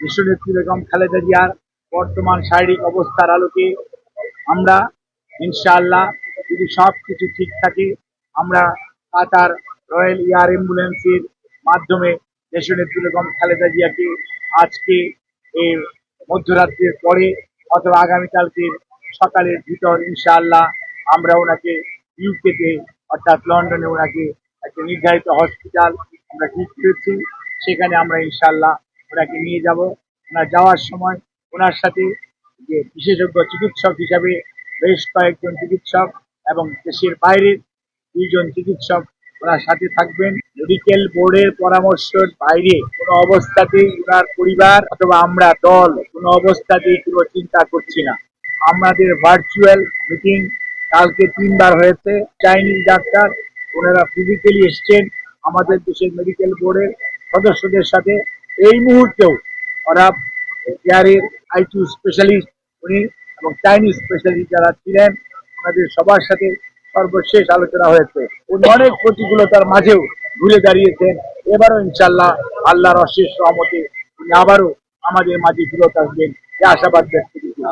দেশনেত্রী বেগম খালেদা জিয়ার বর্তমান শারীরিক অবস্থার আলোকে আমরা ইনশাআল্লাহ যদি সবকিছু ঠিক থাকে আমরা কাতার রয়্যাল এয়ার অ্যাম্বুলেন্সের মাধ্যমে দেশনেত্রী বেগম খালেদা জিয়াকে আজকে এই মধ্যরাত্রির পরে অথবা আগামীকালকের সকালের ভিতর ইনশাআল্লাহ আমরা ওনাকে ইউকেতে অর্থাৎ লন্ডনে ওনাকে একটা নির্ধারিত হসপিটাল আমরা ঠিক করেছি, সেখানে আমরা ইনশাআল্লাহ ওনাকে নিয়ে যাব। ওনার যাওয়ার সময় ওনার সাথে যে বিশেষজ্ঞ চিকিৎসক হিসাবে বেশ কয়েকজন চিকিৎসক এবং দেশের বাইরের 2জন চিকিৎসক ওনার সাথে থাকবেন। মেডিকেল বোর্ডের পরামর্শের বাইরে কোনো অবস্থাতেই ওনার পরিবার অথবা আমরা দল কোনো অবস্থাতেই কোনো চিন্তা করছি না। আমাদের ভার্চুয়াল মিটিং কালকে 3বার হয়েছে। চাইনিজ ডাক্তার ওনারা ফিজিক্যালি এসছেন আমাদের দেশের মেডিকেল বোর্ডের সদস্যদের সাথে। এই মুহূর্তেও ওরা এয়ারের আইকিউ স্পেশালিস্ট উনি এবং চাইনিজ স্পেশালিস্ট যারা ছিলেন ওনাদের সবার সাথে সর্বশেষ আলোচনা হয়েছে। উনি অনেক প্রতিকূলতার মাঝেও ঘুরে দাঁড়িয়েছেন। এবারও ইনশাল্লাহ আল্লাহর অশেষ রহমতে উনি আবারও আমাদের মাঝে ফিরত আসবেন, এ আশাবাদ ব্যক্ত করছি।